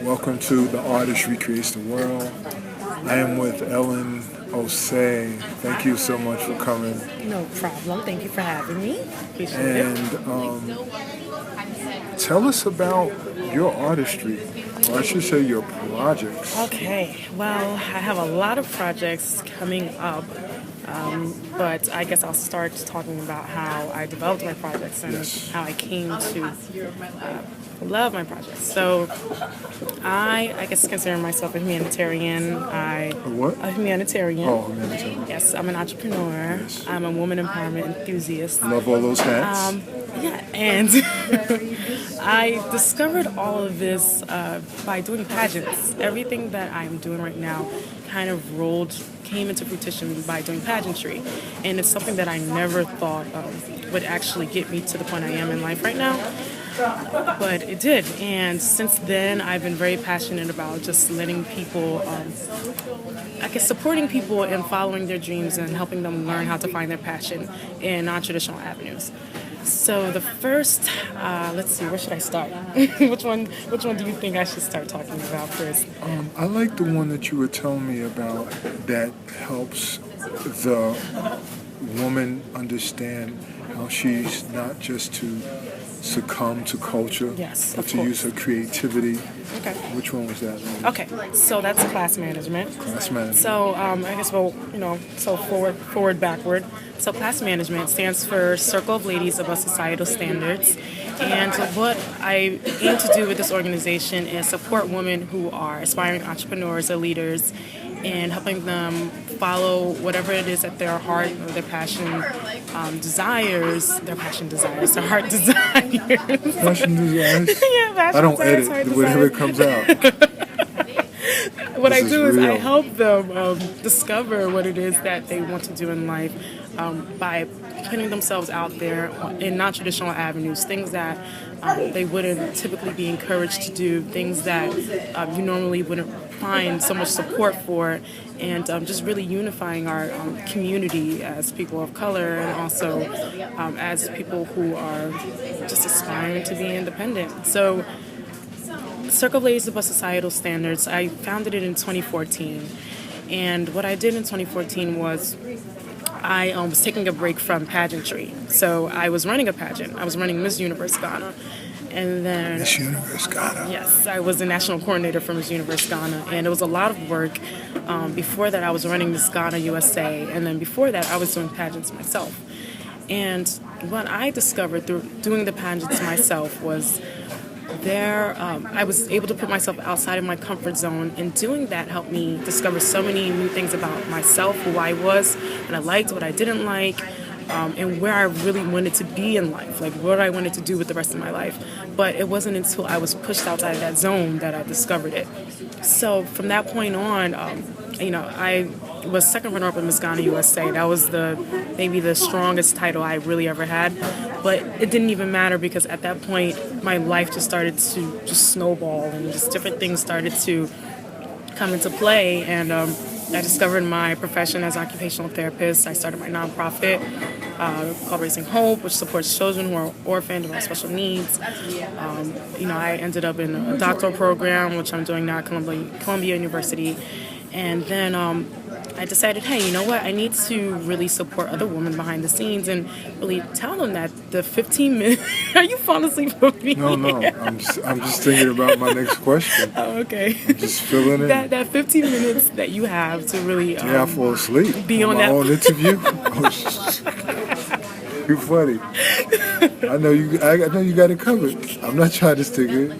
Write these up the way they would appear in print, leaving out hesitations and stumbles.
Welcome to The Artist Recreates the World. I am with Ellen Osei. Thank you so much for coming. No problem. Thank you for having me. Appreciate And tell us about your artistry, or I should say your projects. Okay. Well, I have a lot of projects coming up, but I guess I'll start talking about how I developed my projects and Yes. how I came to love my projects. So I guess consider myself a humanitarian. A what? A humanitarian. Oh, humanitarian. Yes, I'm an entrepreneur. Yes. I'm a woman empowerment enthusiast. Love all those hats. Yeah, and I discovered all of this by doing pageants. Everything that I'm doing right now kind of came into fruition by doing pageantry. And it's something that I never thought would actually get me to the point I am in life right now. But it did. And since then, I've been very passionate about just letting people, supporting people and following their dreams and helping them learn how to find their passion in non-traditional avenues. So the first, let's see, where should I start? Which one do you think I should start talking about first? I like the one that you were telling me about that helps the woman understand how she's not just to succumb to culture, Yes, but of to course. use her creativity. Okay. Which one was that? Okay, so that's class management. Class management. So so forward, backward. So class management stands for Circle of Ladies Above Societal Standards. And what I aim to do with this organization is support women who are aspiring entrepreneurs or leaders and helping them follow whatever it is that their heart or their passion desires, their heart desires. Passion desires? Yeah, passion I don't desires, heart edit whatever desires. comes out. What This I is do is I real. help them discover what it is that they want to do in life by putting themselves out there in non-traditional avenues, things that they wouldn't typically be encouraged to do, things that you normally wouldn't find so much support for, and just really unifying our community as people of color and also as people who are just aspiring to be independent. So Circle of Ladies Above Societal Standards, I founded it in 2014. And what I did in 2014 was I was taking a break from pageantry. So I was running a pageant. I was running Miss Universe Ghana. And then, Miss Universe Ghana. yes, I was the national coordinator for Miss Universe Ghana. And it was a lot of work. Before that, I was running Miss Ghana USA. And then before that, I was doing pageants myself. And what I discovered through doing the pageants myself was I was able to put myself outside of my comfort zone, and doing that helped me discover so many new things about myself, who I was, what I liked, what I didn't like, and where I really wanted to be in life, like what I wanted to do with the rest of my life. But it wasn't until I was pushed outside of that zone that I discovered it. So from that point on, I was second runner-up in Miss Ghana USA. That was maybe the strongest title I really ever had. But it didn't even matter because at that point, my life just started to just snowball and just different things started to come into play. And I discovered my profession as an occupational therapist. I started my nonprofit called Raising Hope, which supports children who are orphaned or have special needs. I ended up in a doctoral program, which I'm doing now at Columbia University. And then I decided, hey, you know what? I need to really support other women behind the scenes and really tell them that the 15 minutes... Are you falling asleep with me? No. I'm just thinking about my next question. Oh, okay. I'm just filling in. That 15 minutes that you have to really I fall asleep be on my that... own interview. You're funny. I know you got it covered. I'm not trying to stick it.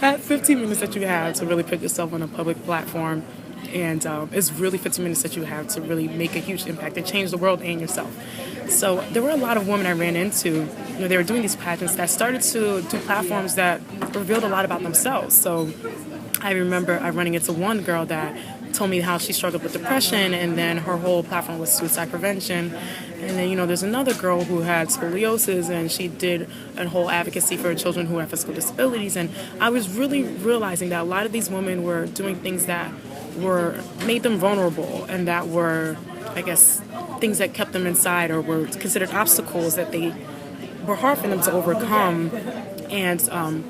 That 15 minutes that you have to really put yourself on a public platform, and it's really 15 minutes that you have to really make a huge impact and change the world and yourself. So there were a lot of women I ran into. They were doing these pageants that started to do platforms that revealed a lot about themselves. So I remember running into one girl that told me how she struggled with depression, and then her whole platform was suicide prevention. And then, there's another girl who had scoliosis, and she did a whole advocacy for children who have physical disabilities. And I was really realizing that a lot of these women were doing things that made them vulnerable, and that were, I guess, things that kept them inside or were considered obstacles that they were hard for them to overcome. And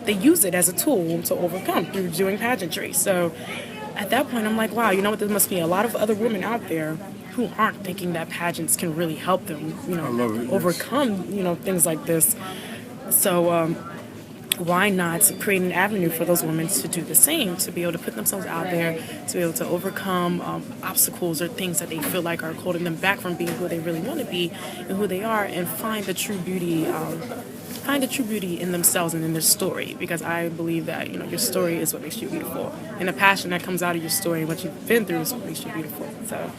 they use it as a tool to overcome through doing pageantry. So at that point, I'm like, wow, you know what? There must be a lot of other women out there who aren't thinking that pageants can really help them, I love it, yes. overcome, things like this. So why not create an avenue for those women to do the same, to be able to put themselves out there, to be able to overcome obstacles or things that they feel like are holding them back from being who they really want to be and who they are, and find the true beauty in themselves and in their story, because I believe that your story is what makes you beautiful, and the passion that comes out of your story and what you've been through is what makes you beautiful. So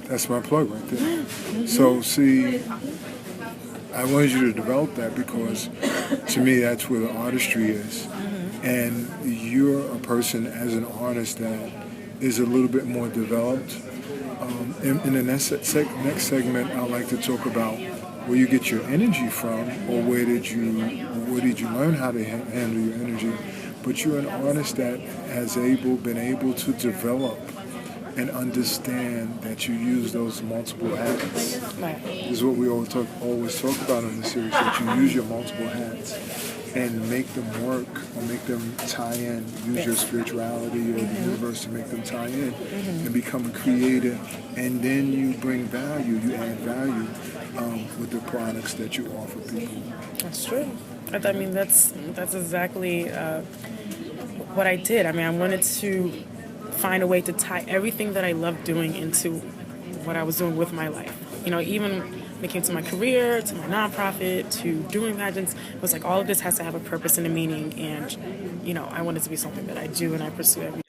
that's my plug right there. So see, I wanted you to develop that because to me that's where the artistry is, and you're a person as an artist that is a little bit more developed. In the next segment, I'd like to talk about where you get your energy from, or where did you learn how to handle your energy. But you're an artist that has been able to develop and understand that you use those multiple hats. right. This is what we always talk about in the series, that you use your multiple hats and make them work, or make them tie in. Use your spirituality or the universe to make them tie in and become a creator. And then you bring value, you add value with the products that you offer people. That's true. I mean, that's exactly what I did. I mean, I wanted to find a way to tie everything that I loved doing into what I was doing with my life. Even when it came to my career, to my nonprofit, to doing pageants, it was like all of this has to have a purpose and a meaning. And, I want it to be something that I do and I pursue every day.